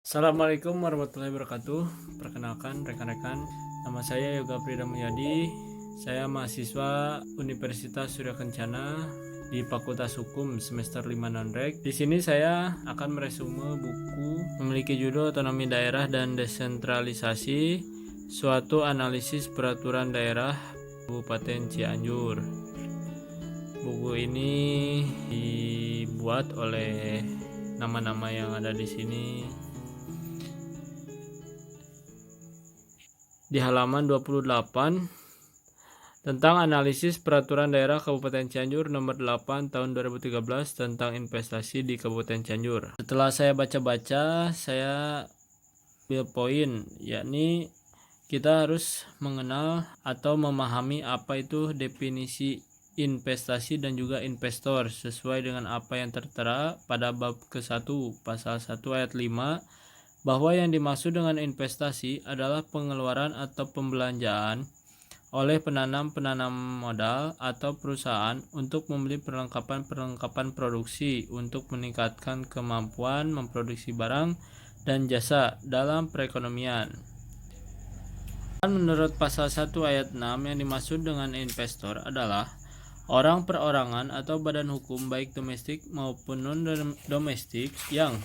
Assalamualaikum warahmatullahi wabarakatuh. Perkenalkan rekan-rekan, nama saya Yoga Prida Mulyadi. Saya mahasiswa Universitas Surya Kencana di Fakultas Hukum semester 5 Nonrek. Di sini saya akan meresume buku memiliki judul Otonomi Daerah dan Desentralisasi, suatu analisis peraturan daerah Kabupaten Cianjur. Buku ini dibuat oleh nama-nama yang ada di sini. Di halaman 28 tentang analisis peraturan daerah Kabupaten Cianjur nomor 8 tahun 2013 tentang investasi di Kabupaten Cianjur. Setelah saya baca-baca, saya ambil poin, yakni kita harus mengenal atau memahami apa itu definisi investasi dan juga investor sesuai dengan apa yang tertera pada bab ke-1 pasal 1 ayat 5, bahwa yang dimaksud dengan investasi adalah pengeluaran atau pembelanjaan oleh penanam modal atau perusahaan untuk membeli perlengkapan produksi untuk meningkatkan kemampuan memproduksi barang dan jasa dalam perekonomian. Menurut pasal 1 ayat 6, yang dimaksud dengan investor adalah orang perorangan atau badan hukum baik domestik maupun non-domestik yang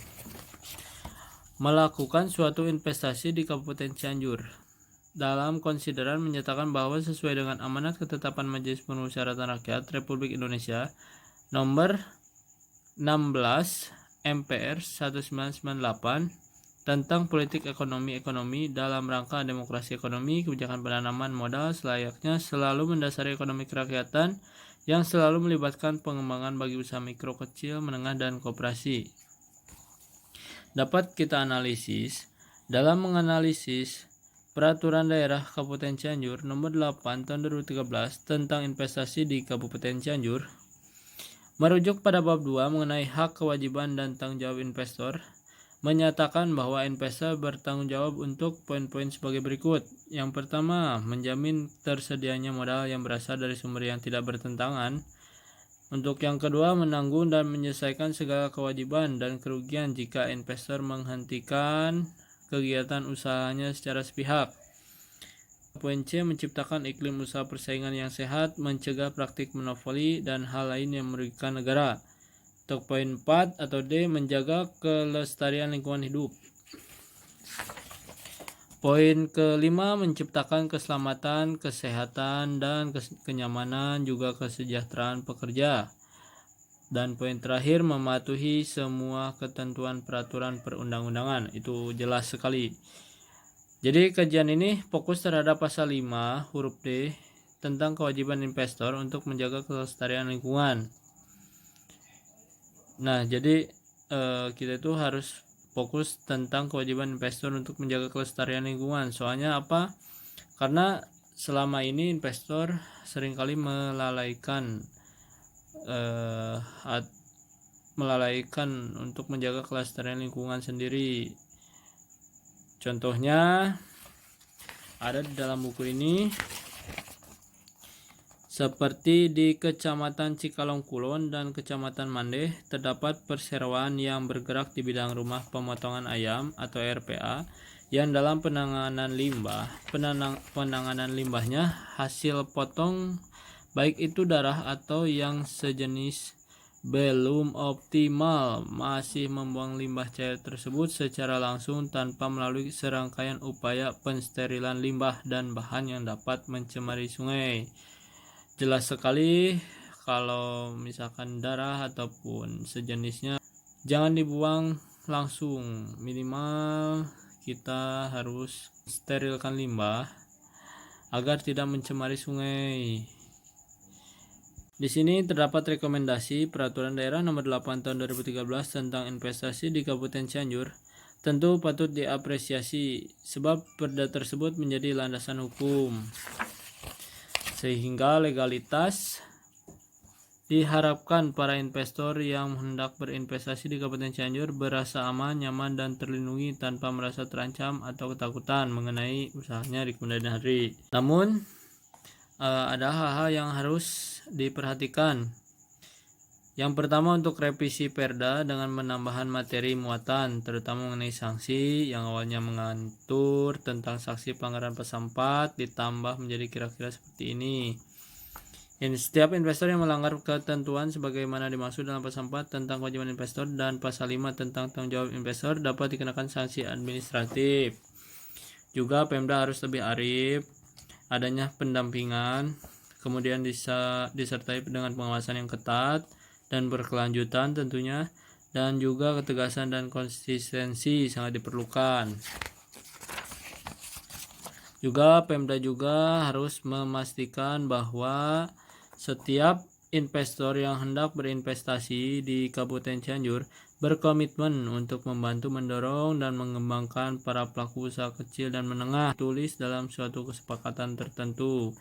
melakukan suatu investasi di Kabupaten Cianjur. Dalam konsideran menyatakan bahwa sesuai dengan amanat ketetapan Majelis Permusyawaratan Rakyat Republik Indonesia nomor 16 MPR 1998 tentang politik ekonomi dalam rangka demokrasi ekonomi, kebijakan penanaman modal selayaknya selalu mendasari ekonomi kerakyatan yang selalu melibatkan pengembangan bagi usaha mikro, kecil, menengah, dan koperasi. Dapat kita analisis dalam menganalisis Peraturan Daerah Kabupaten Cianjur nomor 8 tahun 2013 tentang investasi di Kabupaten Cianjur, merujuk pada bab 2 mengenai hak, kewajiban, dan tanggung jawab investor, menyatakan bahwa investor bertanggung jawab untuk poin-poin sebagai berikut. Yang pertama, menjamin tersedianya modal yang berasal dari sumber yang tidak bertentangan. Untuk yang kedua, menanggung dan menyelesaikan segala kewajiban dan kerugian jika investor menghentikan kegiatan usahanya secara sepihak. Poin C, menciptakan iklim usaha persaingan yang sehat, mencegah praktik monopoli dan hal lain yang merugikan negara. Untuk poin 4 atau D, menjaga kelestarian lingkungan hidup. Poin kelima, menciptakan keselamatan, kesehatan, dan kenyamanan, juga kesejahteraan pekerja. Dan poin terakhir, mematuhi semua ketentuan peraturan perundang-undangan. Itu jelas sekali. Jadi kajian ini fokus terhadap pasal 5 huruf D tentang kewajiban investor untuk menjaga kelestarian lingkungan. Nah, jadi kita itu harus fokus tentang kewajiban investor untuk menjaga kelestarian lingkungan. Soalnya apa? Karena selama ini investor seringkali melalaikan untuk menjaga kelestarian lingkungan sendiri. Contohnya ada di dalam buku ini, seperti di Kecamatan Cikalong Kulon dan Kecamatan Mandeh terdapat perseroan yang bergerak di bidang rumah pemotongan ayam atau RPA yang dalam penanganan limbahnya hasil potong baik itu darah atau yang sejenis belum optimal masih membuang limbah cair tersebut secara langsung tanpa melalui serangkaian upaya pensterilan limbah dan bahan yang dapat mencemari sungai. Jelas sekali kalau misalkan darah ataupun sejenisnya jangan dibuang langsung, minimal kita harus sterilkan limbah agar tidak mencemari sungai. Di sini terdapat rekomendasi Peraturan Daerah Nomor 8 Tahun 2013 tentang investasi di Kabupaten Cianjur. Tentu patut diapresiasi sebab perda tersebut menjadi landasan hukum, sehingga legalitas diharapkan para investor yang hendak berinvestasi di Kabupaten Cianjur berasa aman, nyaman, dan terlindungi tanpa merasa terancam atau ketakutan mengenai usahanya di kemudian hari. Namun ada hal-hal yang harus diperhatikan. Yang pertama untuk revisi Perda dengan menambahkan materi muatan, terutama mengenai sanksi yang awalnya mengatur tentang sanksi pelanggaran pasal 4 ditambah menjadi kira-kira seperti ini. Setiap investor yang melanggar ketentuan sebagaimana dimaksud dalam pasal 4 tentang kewajiban investor dan pasal 5 tentang tanggung jawab investor dapat dikenakan sanksi administratif. Juga Pemda harus lebih arif, adanya pendampingan, kemudian disertai dengan pengawasan yang ketat dan berkelanjutan tentunya, dan juga ketegasan dan konsistensi sangat diperlukan. Juga Pemda juga harus memastikan bahwa setiap investor yang hendak berinvestasi di Kabupaten Cianjur berkomitmen untuk membantu mendorong dan mengembangkan para pelaku usaha kecil dan menengah, tulis dalam suatu kesepakatan tertentu,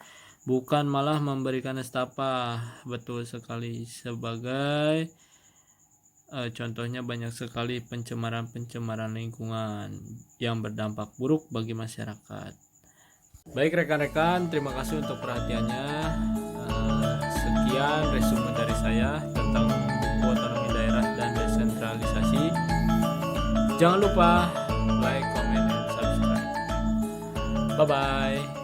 bukan malah memberikan estafah. Betul sekali. Sebagai contohnya banyak sekali pencemaran lingkungan yang berdampak buruk bagi masyarakat. Baik rekan-rekan, terima kasih untuk perhatiannya. Sekian resume dari saya tentang buku otonomi daerah dan desentralisasi. Jangan lupa like, comment, and subscribe. Bye-bye.